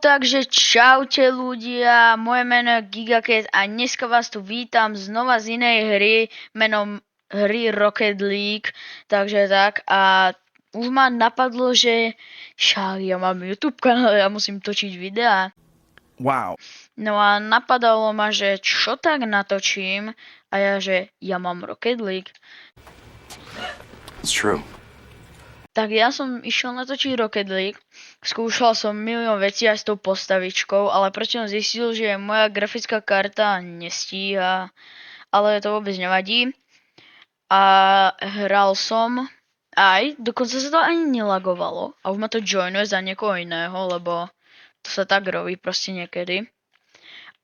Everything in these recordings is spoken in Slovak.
Takže čaute ľudia, moje meno je GigaCat a dneska vás tu vítam znova z inej hry, menom hry Rocket League, takže tak a už ma napadlo, že však ja mám YouTube kanál, ja musím točiť videá. Wow. No a napadalo ma, že čo tak natočím a ja, že ja mám Rocket League. It's true. Tak ja som išiel natočiť Rocket League, skúšal som milión vecí aj s tou postavičkou, ale prečo som zistil, že moja grafická karta nestíha, ale to vôbec nevadí. A hral som aj, dokonca sa to ani nelagovalo a už ma to joinuje za niekoho iného, lebo to sa tak robí proste niekedy.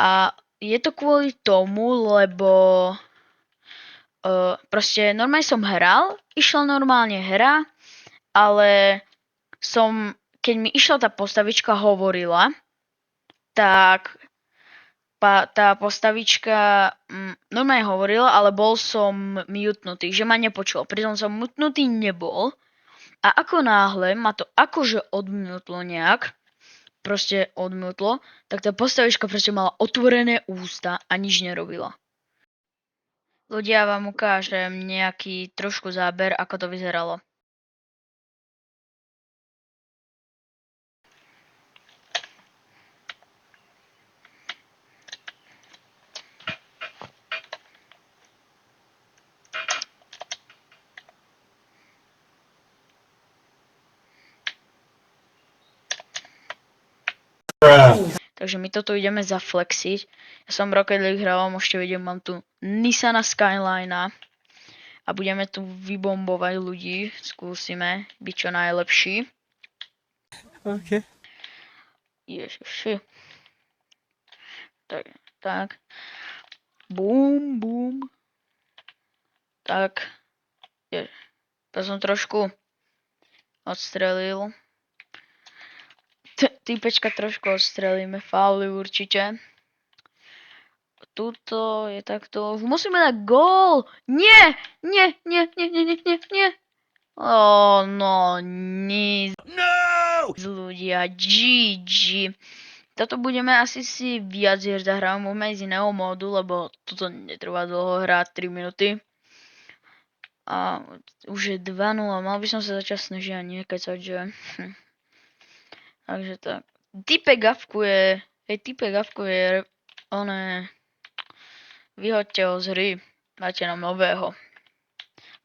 A je to kvôli tomu, lebo proste normálne som hral, išla normálne hra, ale keď mi išla tá postavička hovorila, tak tá postavička normálne hovorila, ale bol som mutnutý, že ma nepočul. Pritom som mutnutý nebol a ako náhle ma to akože odmutlo nejak, proste odmutlo, tak tá postavička proste mala otvorené ústa a nič nerobila. Ľudia, vám ukážem nejaký trošku záber, ako to vyzeralo. Takže my toto ideme zaflexiť. Ja som Rocket League hral, môžete vidieť, mám tu Nissana Skyline a budeme tu vybombovať ľudí. Skúsime byť čo najlepší. Okay. Ježiši. Tak. Bum, bum. Tak. To som trošku odstrelil. Týpečka trošku odstrelíme, fauly určite. Tuto je takto. Musíme dať gól! Nie! No, nic. No! Ľudia, GG. Toto budeme asi si viac hier zahrávať, môžeme ísť z iného módu, lebo toto netrvá dlho hrať 3 minúty. A už je 2-0, mal by som sa začať snažiť a nie kecať, že... Takže tak. Typek gafkuje, vyhoďte ho z hry, dáte nám nového.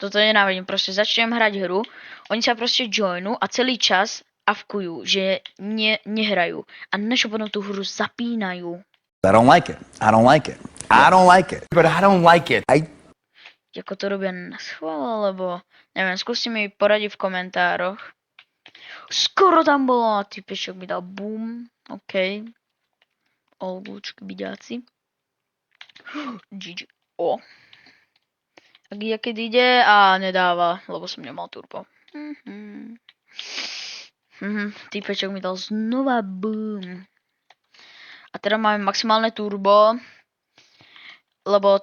Toto nenávidím, proste začnem hrať hru, oni sa proste joinú a celý čas avkujú, že nehrajú. A našo potom tú hru zapínajú. I don't like it. I don't like it. I don't like it. But I don't like it. Ako to robia na schvál, alebo... Neviem, skúste mi poradiť v komentároch. Skoro tam bolo a typečok mi dal boom. OK. Olbúčky biďáci. GG. O. Tak ja keď ide a nedáva, lebo som nemal turbo. Typečok mi dal znova boom. A teda máme maximálne turbo, lebo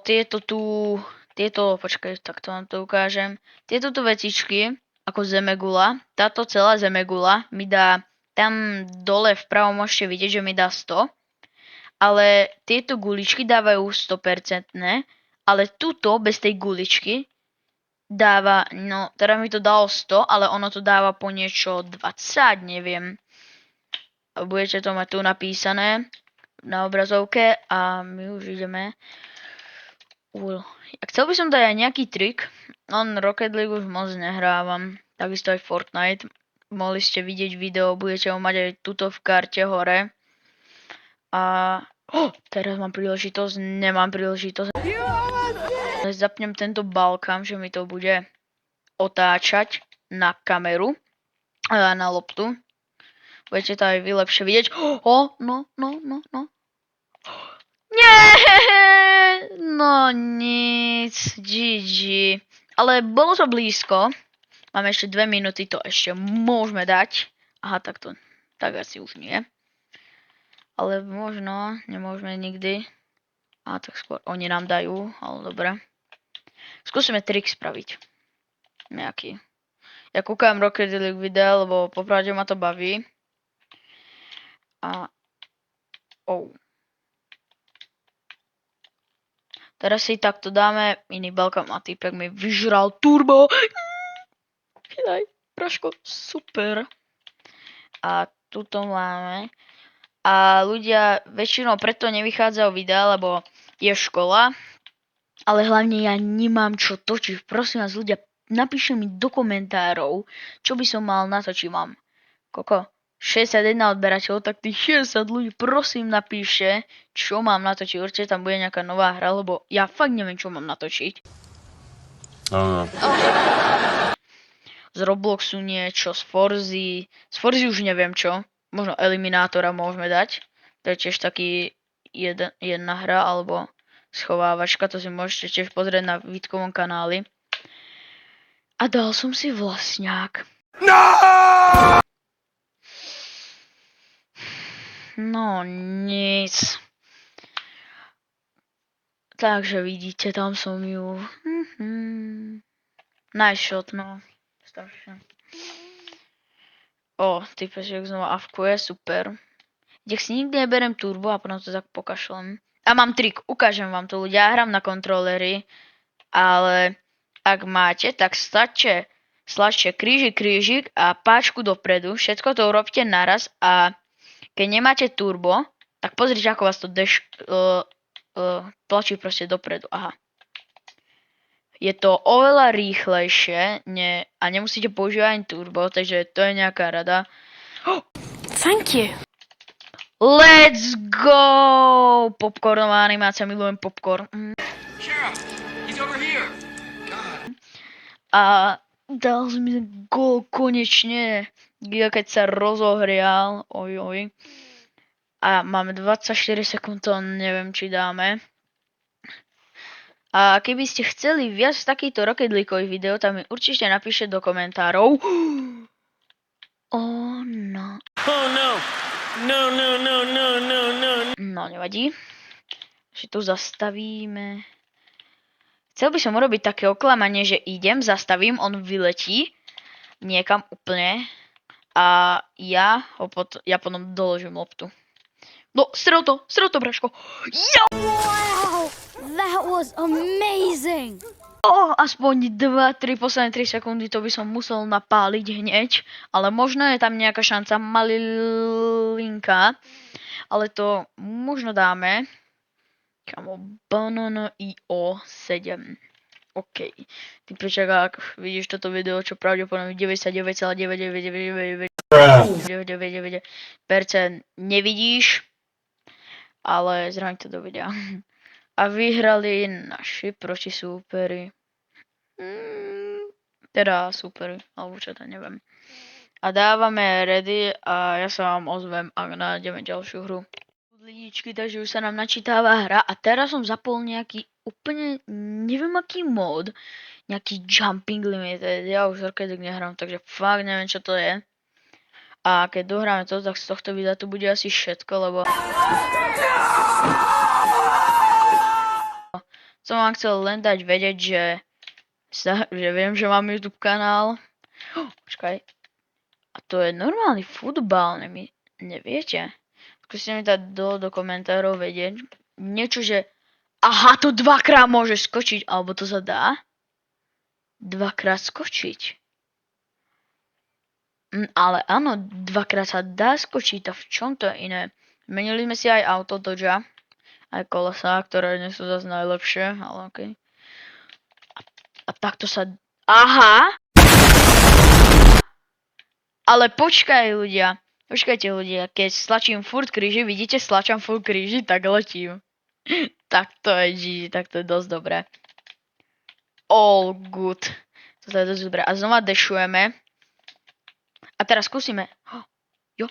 počkaj, takto vám to ukážem. Tieto tu vecičky, ako zemegula, táto celá zemegula mi dá, tam dole vpravo môžete vidieť, že mi dá 100, ale tieto guličky dávajú 100%, ale tuto, bez tej guličky, dáva, no, teda mi to dalo 100, ale ono to dáva po niečo 20, neviem. Budete to mať tu napísané na obrazovke a my už ideme. Chcel by som dať aj nejaký trik, on Rocket League už moc nehrávam, takisto aj Fortnite. Mohli ste vidieť video, budete ho mať aj tuto v karte hore. A teraz mám príležitosť, nemám príležitosť. Zapnem tento balkám, že mi to bude otáčať na kameru a na loptu. Budete to aj vy lepšie vidieť. No. Nie! No nic, GG. Ale bolo to blízko. Máme ešte 2 minúty, to ešte môžeme dať. Aha, tak asi už nie. Ale možno, nemôžeme nikdy. A tak skôr oni nám dajú, ale dobre. Skúsime trik spraviť. Nejaký. Ja kúkam Rocket League videa, lebo popravde ma to baví. A Oh. Teraz si takto dáme iný Balkan a týpek mi vyžral turbo. Daj, Praško, super. A tuto máme. A ľudia väčšinou preto nevychádzajú videa, lebo je škola. Ale hlavne ja nemám čo točiť. Prosím vás ľudia, napíšte mi do komentárov, čo by som mal natočiť. Mám koľko? 61 odberateľov, tak tých 60 ľudí prosím napíšte, čo mám natočiť. Určite tam bude nejaká nová hra, lebo ja fakt neviem, čo mám natočiť. Z Robloxu niečo, z Forzy. Z Forzy už neviem čo. Možno Eliminátora môžeme dať. To je tiež taký jedna hra, alebo schovávačka. To si môžete tiež pozrieť na Vítkovom kanáli. A dal som si vlastňák. No nic. Takže vidíte, tam som ju. Nice shot, no. Strašne. Typeček znova avkuje, super. Nech si nikdy neberem turbo a potom to tak pokašlem. A mám trik, ukážem vám to ľudia, ja hram na kontrolery, ale ak máte, tak stlačte krížik a páčku dopredu, všetko to urobte naraz a keď nemáte turbo, tak pozrite, ako vás to tlačí proste dopredu. Aha. Je to oveľa rýchlejšie a nemusíte používať ani turbo, takže to je nejaká rada. Thank you. Let's go! Popcornová animácia, milujem popcorn. Sheriff, he's over here. A dal som mi gól konečne, keď sa rozohrial. Oj. A máme 24 sekúnd, to neviem, či dáme. A keby ste chceli viac takýchto Rocket Leagueových videí, tak mi určite napíšte do komentárov. Oh no. Oh no. No. No, nevadí. Že tu zastavíme. Chcel by som urobiť také oklamanie, že idem, zastavím, on vyletí niekam úplne a ja potom doložím loptu. No, strel to, Braško. Jo! Wow, that was amazing. Aspoň 2-3 posledné 3 sekundy to by som musel napáliť hneď, ale možno je tam nejaká šanca malilinka, ale to možno dáme. Kamo, Banana IO 7. OK. Typeček, ak vidíš toto video, čo pravdepodobne 99,99999% nevidíš, ale zraň to do videa. A vyhrali naši proti súperi. Teda súperi, alebo čo to neviem. A dávame ready a ja sa vám ozvem, ak nájdeme ďalšiu hru. Lidičky, takže už sa nám načítava hra a teraz som zapol nejaký úplne, neviem aký mód, nejaký jumping limited, ja už Rocket League nehrám, takže fakt neviem čo to je. A keď dohráme to, tak z tohto videa to bude asi všetko, lebo som vám chcel len dať vedieť, že viem, že mám YouTube kanál. Počkaj, a to je normálny futbal, neviete? Skúste mi dať do komentárov vedieť. Niečo, že aha, to dvakrát môže skočiť, alebo to sa dá? Dvakrát skočiť. Ale áno, dvakrát sa dá skočiť, a v čom to je iné? Menili sme si aj auto Dodge, aj kolesá, ktoré nie sú zase najlepšie, ale okej. A takto sa... Aha! Ale počkajte ľudia, keď stlačím furt kríži, vidíte, stlačam furt kríži, tak letím. Tak to je GG, tak to je dosť dobré. All good. Toto je dosť dobré. A znova dešujeme. A teraz skúsime. Jo.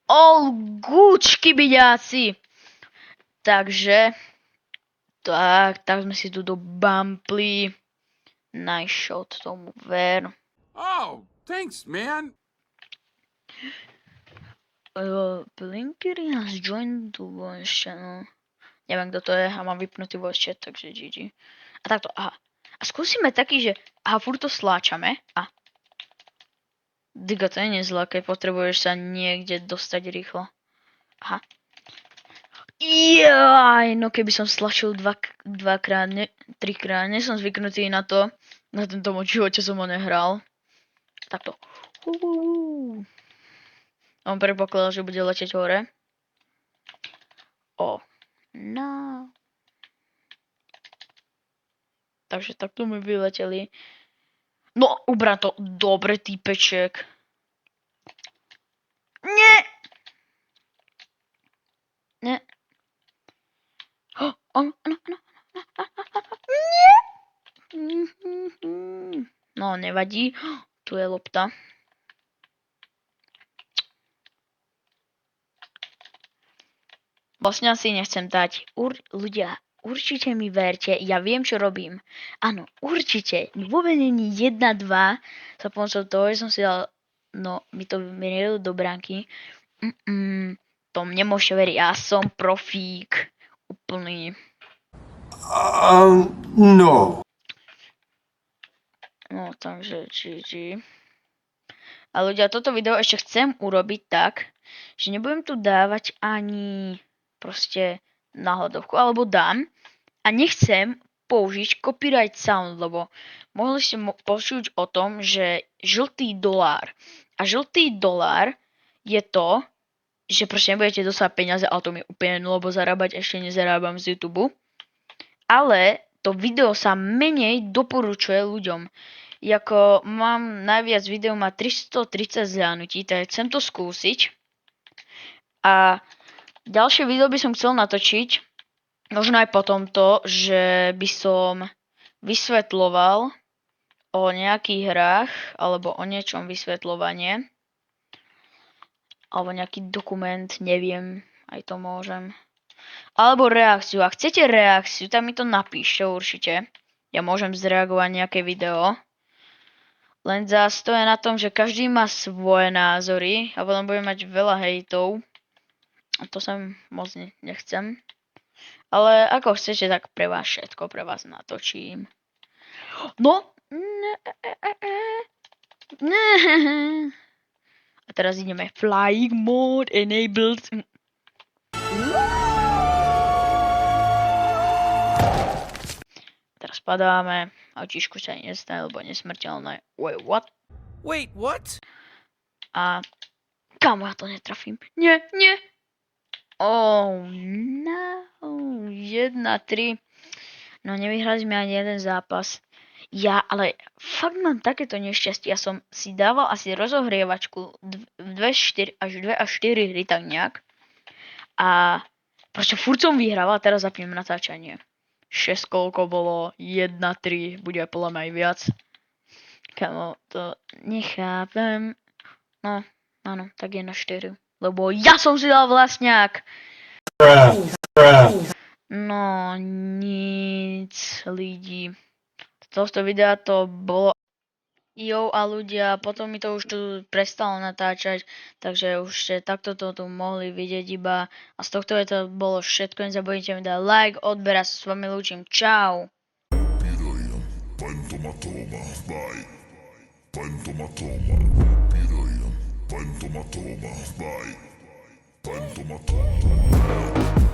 All good, škybiďáci. Takže, tak sme si tu dobumpli. Nice shot, tomu ver. Oh, thanks, man. Blinkery has joined the voice channel. Neviem, kto to je a mám vypnutý voice chat, takže GG. A takto, aha. A skúsime taký, že aha, furt to sláčame. A Diga, to je nezlé, keď potrebuješ sa niekde dostať rýchlo. Aha. Jaj, no keby som stlačil dvakrát, trikrát, nie som zvyknutý na to. Na tento moč živote som ho nehral. Takto. On predpokladal, že bude leteť hore. O. No. Takže takto mi vyleteli. No, ubra to. Dobre, týpeček. Nie! Nie. Nie! No, nevadí. Tu je lopta. Vlastne asi nechcem dať. Ľudia, určite mi verte, ja viem, čo robím. Áno, určite. Vôbec není 1-2 za pomocou toho, že som si dal, no, mi to vymerilo do bránky. To nemôžete veriť, ja som profík. Úplný. No. No, takže GG. A ľudia, toto video ešte chcem urobiť tak, že nebudem tu dávať ani proste náhľadovku, alebo dám a nechcem použiť copyright sound, lebo mohli ste počuť o tom, že žltý dolár. A žltý dolár je to, že proste nebudete dostať peniaze, ale to mi úplne jedno, lebo zarábať ešte nezarábam z YouTube. Ale to video sa menej doporučuje ľuďom. Jako mám najviac video, má 330 zhľadnutí, tak chcem to skúsiť. A ďalšie video by som chcel natočiť, možno aj po tomto, že by som vysvetľoval o nejakých hrách, alebo o niečom vysvetľovanie. Alebo nejaký dokument, neviem, aj to môžem. Alebo reakciu. Ak chcete reakciu, tak mi to napíšte určite. Ja môžem zreagovať nejaké video. Len zás to je na tom, že každý má svoje názory a potom budem mať veľa hejtov. A to sa moc nechcem. Ale ako chcete, tak pre vás všetko, pre vás natočím. No. A teraz ideme. Flying mode enabled. Teraz padáme. Autíčku sa nestane, lebo nesmrteľné. Wait, what? Wait, what? A kam ja to netrafím? Nie, nie. Oh, no. 1-3. No, nevyhrali sme ani jeden zápas. Ja, ale fakt mám takéto nešťastie. Ja som si dával asi rozohrievačku 2 až 4 hry, tak nejak. A proste furt som vyhrával a teraz zapnem natáčanie. 6 koľko bolo, 1-3, bude podľa mňa aj viac. Kamo, to nechápem. No, áno, tak 1-4. Lebo ja som si dal vlastňák. No, nic, lidi. Z tohto videa to bolo. Jo a ľudia, potom mi to už tu prestalo natáčať, takže už ste takto to tu mohli vidieť iba. A z tohto je to bolo všetko, nezabudnite mi dať like, odber a sa s vami lúčim. Čau. Pantomatoma, bye. Pantomatoma, Pantomatoma, bye. Pantomatoma.